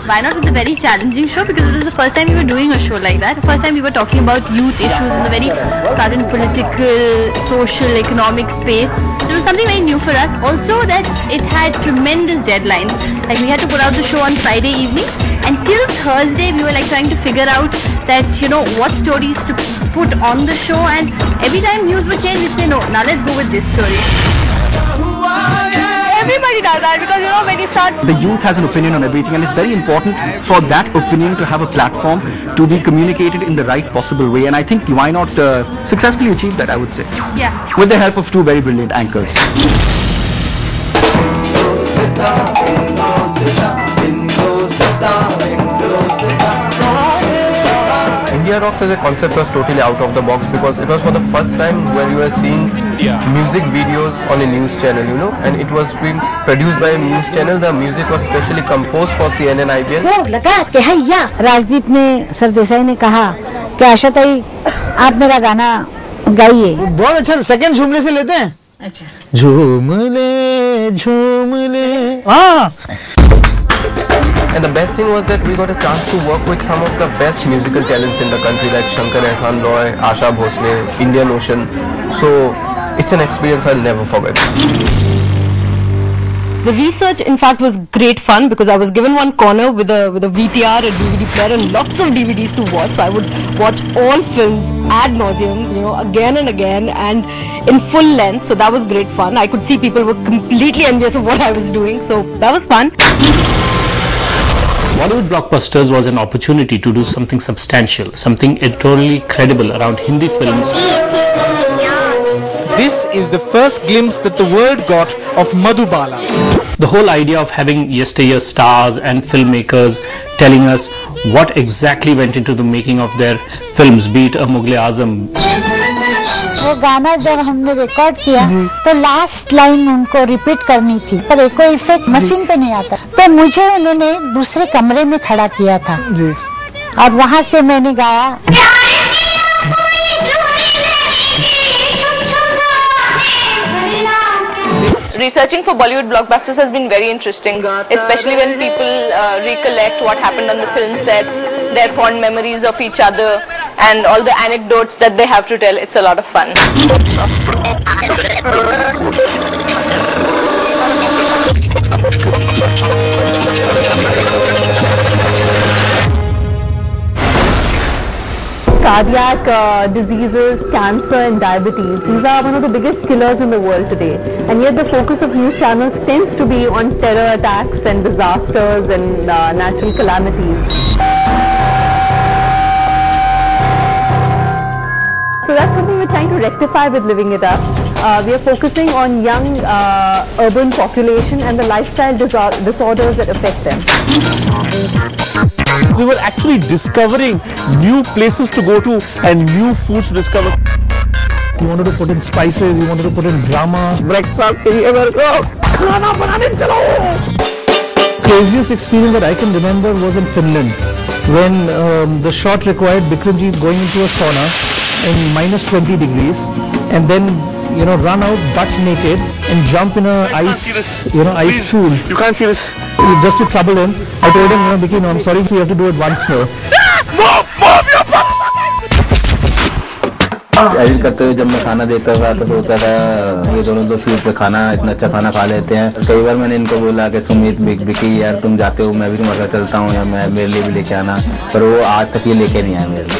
S26: Why Not is a very challenging show because it was the first time we were doing a show like that. The first time we were talking about youth issues in the very current political, social, economic space. So it was something very new for us. Also that it had tremendous deadlines. Like we had to put out the show on Friday evening, and till Thursday we were like trying to figure out that, you know, what stories to put on the show, and every time news would change, we'd say no, now let's go with this story. Everybody does that because, you know, when you start...
S31: The youth has an opinion on everything, and it's very important for that opinion to have a platform to be communicated in the right possible way, and I think why not successfully achieve that, I would say.
S26: Yeah.
S31: With the help of two very brilliant anchors.
S15: India Rocks as a concept was totally out of the box because it was for the first time where you were seeing music videos on a news channel, you know, and it was being produced by a news channel. The music was specially composed for CNN-IBN.
S3: तो लगा कि हैया राजदीप ने सरदेसाई ने कहा कि आशा ताई आप मेरा गाना गाइए।
S18: बहुत अच्छा, सेकंड झूमले से लेते हैं। अच्छा। झूमले झूमले। हाँ।
S15: And the best thing was that we got a chance to work with some of the best musical talents in the country, like Shankar Ehsaan Loy, Asha Bhosle, Indian Ocean. So it's an experience I'll never forget.
S1: The research, in fact, was great fun because I was given one corner with a VTR, a DVD player, and lots of DVDs to watch. So I would watch all films ad nauseum, you know, again and again, and in full length. So that was great fun. I could see people were completely envious of what I was doing. So that was fun.
S4: Bollywood Blockbusters was an opportunity to do something substantial, something editorially credible around Hindi films.
S13: This is the first glimpse that the world got of Madhubala.
S4: The whole idea of having yesteryear stars and filmmakers telling us what exactly went into the making of their films, be it a Mughal-e-Azam.
S16: वो गाना जब हमने record किया तो last line उनको repeat करनी थी, पर एक कोई इफेक्ट मशीन पे नहीं आता, तो मुझे उन्होंने दूसरे कमरे में खड़ा किया था जी, और वहाँ से मैंने गाया.
S17: Researching for Bollywood blockbusters has been very interesting, especially when people recollect what happened on the film sets, their fond memories of each other, and all the anecdotes that they have to tell. It's a lot of fun.
S25: Cardiac diseases, cancer and diabetes, these are one of the biggest killers in the world today, and yet the focus of news channels tends to be on terror attacks and disasters and natural calamities. So that's something we're trying to rectify with Living It Up. We are focusing on young urban population and the lifestyle disorders that affect them.
S11: We were actually discovering new places to go to and new foods to discover. We wanted to put in spices, we wanted to put in drama. Breakfast, craziest experience that I can remember was in Finland, when the shot required Bikramjit going into a sauna in -20 degrees and then, you know, run out butt naked and jump in a ice pool. You can't see this. Just to trouble him, I told him, you know, Vicky, no, I'm sorry, so you have to do it once more.
S19: Edit करते हुए जब मैं खाना देता था तो होता था ये दोनों तो शूट पे खाना इतना अच्छा खाना खा लेते हैं. कई बार मैंने इनको बोला कि सुमित विकी यार तुम जाते हो मैं भी तुम्हारे साथ चलता हूँ या मैं मेरे लिए भी लेके आना, पर वो आज तक ये लेके नहीं आया मेरे लिए.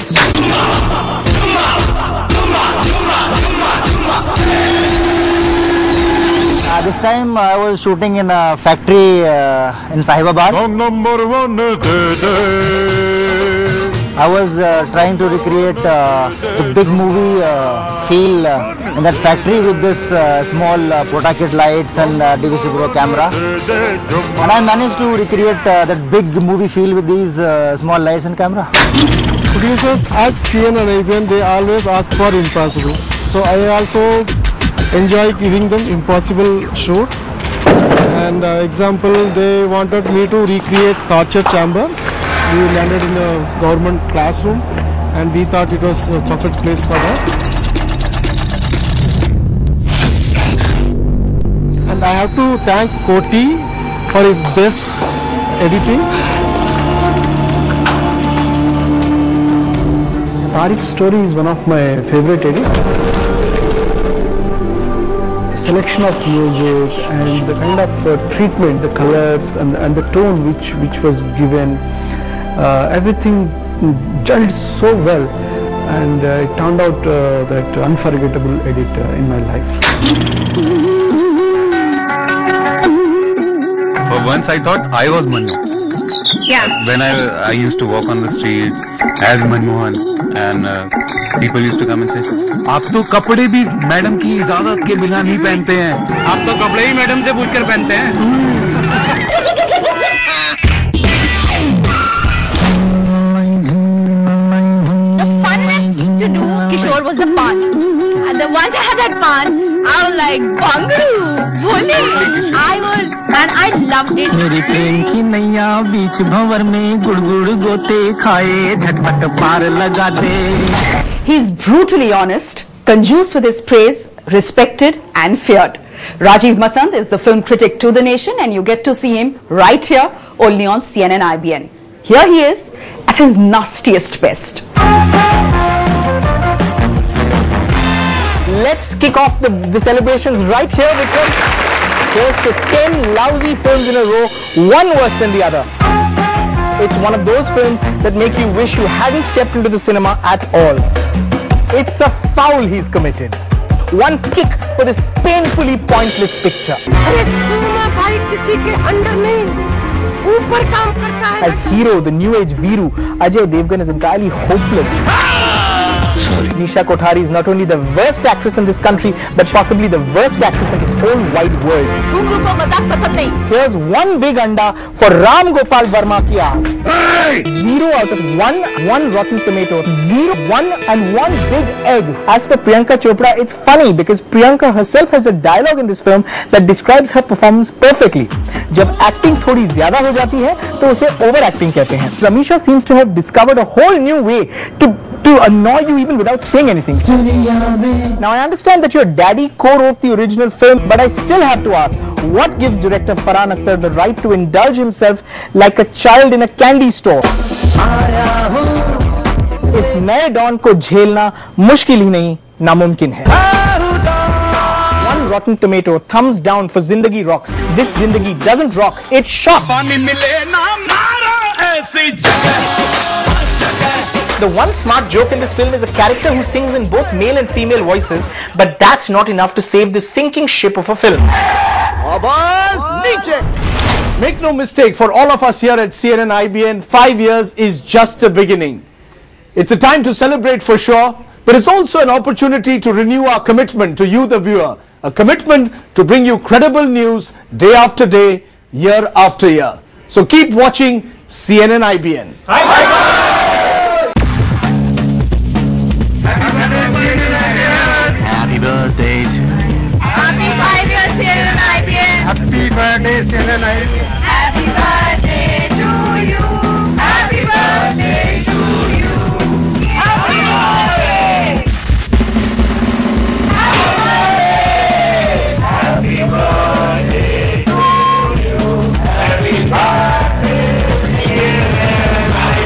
S16: This time I was shooting in a factory in Sahibabad. I was trying to recreate the big movie feel in that factory with this small Potakit lights and DVC Pro camera. And I managed to recreate that big movie feel with these small lights and camera.
S12: Producers at CNN-IBN, they always ask for impossible. So I also enjoy giving them impossible shoot. And example, they wanted me to recreate torture chamber. We landed in a government classroom and we thought it was a perfect place for that. And I have to thank Koti for his best editing. Tariq's story is one of my favorite edits. The selection of music and the kind of treatment, the colors and the tone which was given, everything gelled so well, and it turned out that unforgettable edit in my life.
S31: For once I thought I was Manu.
S9: Yeah.
S31: When I used to walk on the street as Manmohan, and people used to come and say, आप तो कपड़े भी madam की इजाजत के बिना नहीं पहनते हैं. आप तो कपड़े ही मैडम से पूछकर पहनते हैं.
S9: To do Kishore was the pan, and then once I had that pan, I was like Bangaroo, Bhole. And I loved it.
S21: मेरी प्रेम की नैया बीच भंवर में गुड़गुड़ गोते खाए झटपट पार लगा दे.
S20: He's brutally honest, conducive with his praise, respected and feared. Rajiv Masand is the film critic to the nation, and you get to see him right here only on CNN-IBN. Here he is at his nastiest best.
S11: Let's kick off the celebrations right here with him.
S13: Here's to 10 lousy films in a row, one worse than the other. It's one of those films that make you wish you hadn't stepped into the cinema at all. It's a foul he's committed. One kick for this painfully pointless picture. As hero, the new age Viru, Ajay Devgan is entirely hopeless. Nisha Kothari is not only the worst actress in this country, but possibly the worst actress in this whole wide world. Here's one big anda for Ram Gopal Verma ki aag. 0 out of 1 rotten tomato, 0, 1 and 1 big egg. As for Priyanka Chopra, it's funny because Priyanka herself has a dialogue in this film that describes her performance perfectly. जब acting थोड़ी ज़्यादा हो जाती है, तो उसे overacting कहते हैं. Ramisha seems to have discovered a whole new way to annoy you even without saying anything. Now I understand that your daddy co-wrote the original film, but I still have to ask, what gives director Farhan Akhtar the right to indulge himself like a child in a candy store? इस नए don को झेलना मुश्किल ही नहीं, नामुमकिन है. One rotten tomato, thumbs down for Zindagi Rocks. This Zindagi doesn't rock, it shocks. The one smart joke in this film is a character who sings in both male and female voices, but that's not enough to save this sinking ship of a film.
S11: Make no mistake, for all of us here at CNN-IBN, 5 years is just a beginning. It's a time to celebrate for sure, but it's also an opportunity to renew our commitment to you, the viewer. A commitment to bring you credible news day after day, year after year. So keep watching CNN-IBN.
S21: Happy birthday to you.
S9: Happy 5 years CNN-IBN.
S21: Happy birthday, CNN-IBN.
S9: Happy birthday to you. Happy birthday to you. Happy birthday. Happy birthday to you. Happy birthday,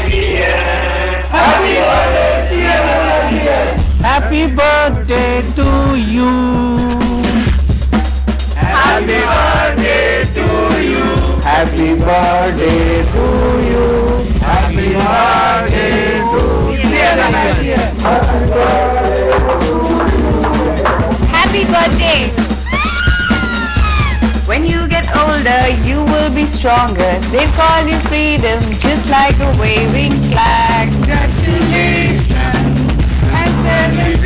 S9: CNN-IBN. Happy birthday, CNN-IBN.
S13: Happy birthday to you.
S21: Happy birthday to you.
S13: Happy birthday to you.
S21: Happy birthday to CNN-IBN.
S9: Happy birthday. When you get older, you will be stronger. They call you freedom, just like a waving flag.
S21: Congratulations and celebrate.